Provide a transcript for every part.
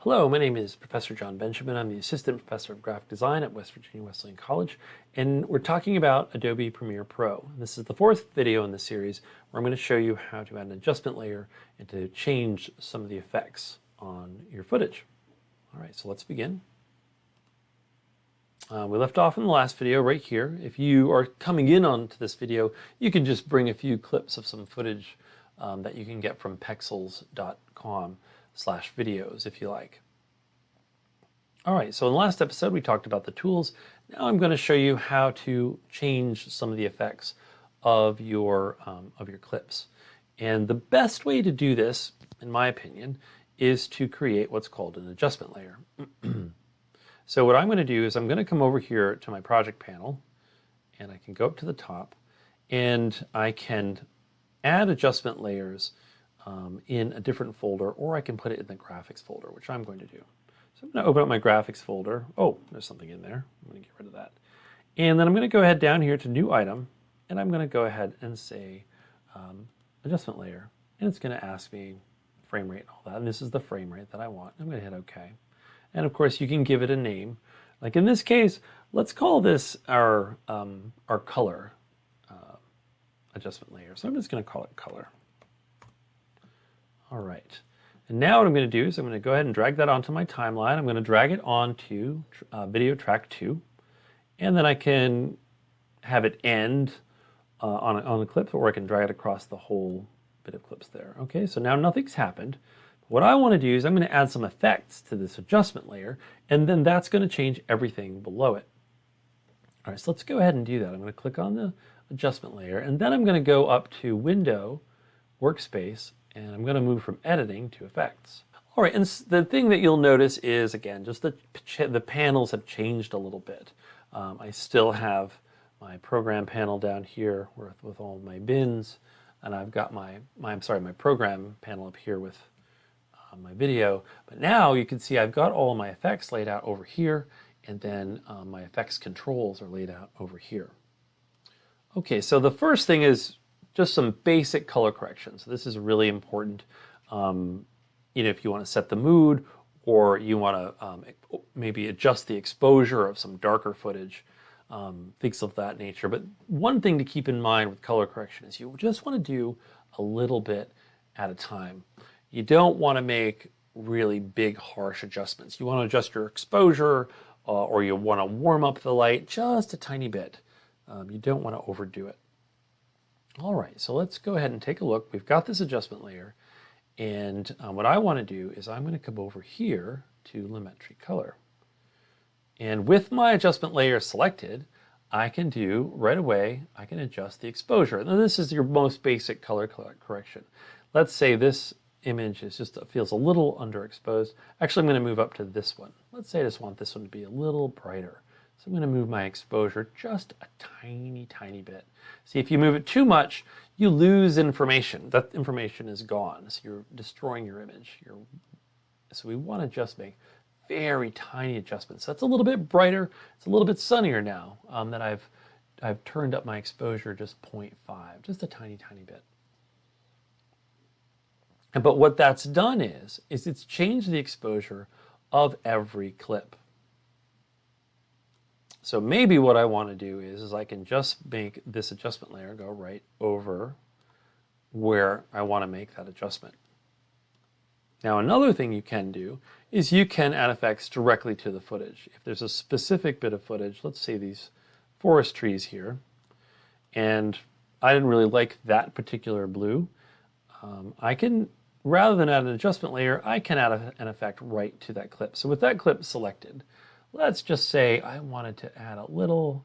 Hello, my name is Professor John Benjamin. I'm the Assistant Professor of Graphic Design at West Virginia Wesleyan College, and we're talking about Adobe Premiere Pro. This is the fourth video in the series where I'm going to show you how to add an adjustment layer and to change some of the effects on your footage. All right, so let's begin. We left off in the last video right here. If you are coming in onto this video, you can just bring a few clips of some footage that you can get from pexels.com/videos if you like. All right, so in the last episode we talked about the tools. Now I'm going to show you how to change some of the effects of your clips. And the best way to do this, in my opinion, is to create what's called an adjustment layer. So what I'm going to do is I'm going to come over here to my project panel, and I can go up to the top, and I can add adjustment layers in a different folder, or I can put it in the graphics folder, which I'm going to do. So I'm going to open up my graphics folder. Oh, there's something in there. I'm going to get rid of that. And then I'm going to go ahead down here to New Item, and I'm going to go ahead and say Adjustment Layer. And it's going to ask me frame rate and all that. And this is the frame rate that I want. I'm going to hit OK. And of course, you can give it a name. Like in this case, let's call this our color adjustment layer. So I'm just going to call it color. All right. And now what I'm going to do is I'm going to go ahead and drag that onto my timeline. I'm going to drag it onto video track 2. And then I can have it end on a clip, or I can drag it across the whole bit of clips there. Okay, so now nothing's happened. What I want to do is I'm going to add some effects to this adjustment layer, and then that's going to change everything below it. All right, so let's go ahead and do that. I'm going to click on the adjustment layer, and then I'm going to go up to Window, Workspace, and I'm going to move from Editing to Effects. All right, and the thing that you'll notice is, again, just the panels have changed a little bit. I still have my program panel down here with all my bins, and I've got my program panel up here with my video. But now you can see I've got all my effects laid out over here, and then my effects controls are laid out over here. Okay, so the first thing is just some basic color correction. So this is really important. If you want to set the mood, or you want to maybe adjust the exposure of some darker footage, things of that nature. But one thing to keep in mind with color correction is you just want to do a little bit at a time. You don't want to make really big, harsh adjustments. You want to adjust your exposure, or you want to warm up the light just a tiny bit. You don't want to overdo it. All right, so let's go ahead and take a look. We've got this adjustment layer, and what I want to do is I'm going to come over here to Lumetri Color. And with my adjustment layer selected, I can do right away, I can adjust the exposure. Now this is your most basic color correction. Let's say this image is feels a little underexposed. Actually, I'm going to move up to this one. Let's say I just want this one to be a little brighter. So I'm going to move my exposure just a tiny, tiny bit. See, if you move it too much, you lose information. That information is gone. So you're destroying your image. So we want to just make very tiny adjustments. So that's a little bit brighter. It's a little bit sunnier now that I've turned up my exposure just 0.5, just a tiny, tiny bit. But what that's done is it's changed the exposure of every clip. So maybe what I want to do is I can just make this adjustment layer go right over where I want to make that adjustment. Now another thing you can do is you can add effects directly to the footage. If there's a specific bit of footage, let's say these forest trees here, and I didn't really like that particular blue, I can, rather than add an adjustment layer, I can add an effect right to that clip. So with that clip selected, let's just say I wanted to add a little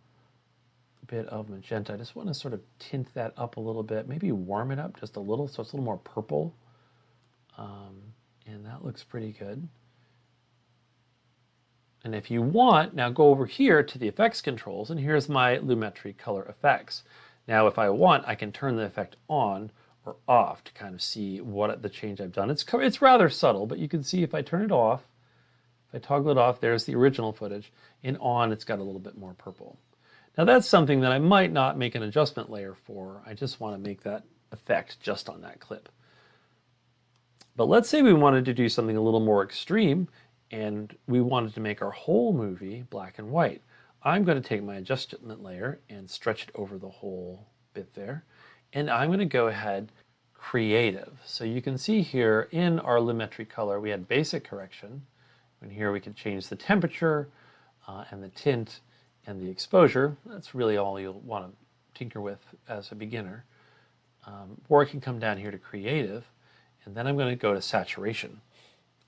bit of magenta. I just want to sort of tint that up a little bit, maybe warm it up just a little so it's a little more purple. And that looks pretty good. And if you want, now go over here to the effects controls, and here's my Lumetri color effects. Now if I want, I can turn the effect on or off to kind of see what the change I've done. It's rather subtle, but you can see if I turn it off, if I toggle it off, there's the original footage, and on it's got a little bit more purple. Now that's something that I might not make an adjustment layer for. I just want to make that effect just on that clip. But let's say we wanted to do something a little more extreme and we wanted to make our whole movie black and white. I'm going to take my adjustment layer and stretch it over the whole bit there. And I'm going to go ahead, creative. So you can see here in our Lumetri color, we had basic correction. And here we can change the temperature and the tint and the exposure. That's really all you'll want to tinker with as a beginner. Or I can come down here to creative, and then I'm going to go to saturation.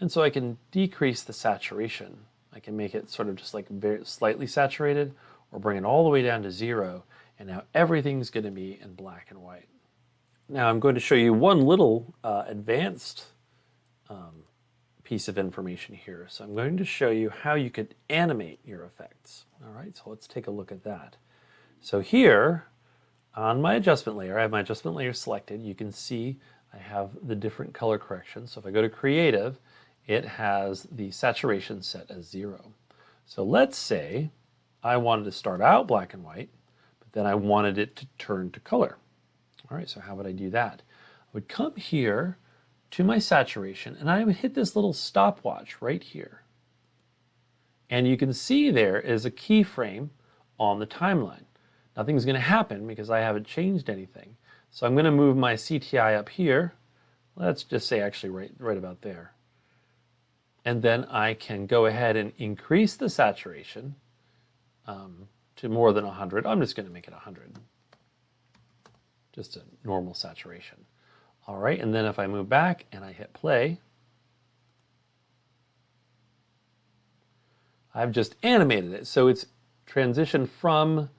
And so I can decrease the saturation. I can make it sort of just like very slightly saturated, or bring it all the way down to 0, and now everything's going to be in black and white. Now I'm going to show you one little advanced piece of information here. So I'm going to show you how you could animate your effects. All right, so let's take a look at that. So here on my adjustment layer, I have my adjustment layer selected. You can see I have the different color corrections. So if I go to creative, it has the saturation set as 0. So let's say I wanted to start out black and white, but then I wanted it to turn to color. All right, so how would I do that? I would come here to my saturation, and I would hit this little stopwatch right here. And you can see there is a keyframe on the timeline. Nothing's going to happen because I haven't changed anything. So I'm going to move my CTI up here. Let's just say actually right about there. And then I can go ahead and increase the saturation to more than 100. I'm just going to make it 100. Just a normal saturation. All right, and then if I move back and I hit play, I've just animated it. So it's transitioned from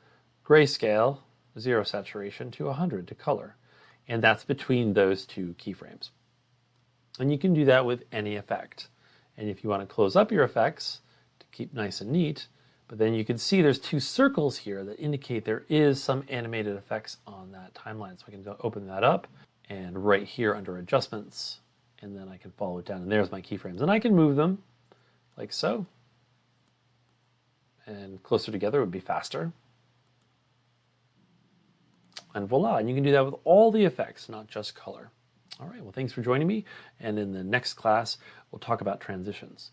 grayscale, 0 saturation, to 100 to color. And that's between those two keyframes. And you can do that with any effect. And if you want to close up your effects to keep nice and neat, but then you can see there's 2 circles here that indicate there is some animated effects on that timeline. So I can open that up, and right here under adjustments, and then I can follow it down, and there's my keyframes. And I can move them like so. And closer together would be faster. And voila, and you can do that with all the effects, not just color. All right, well, thanks for joining me, and in the next class, we'll talk about transitions.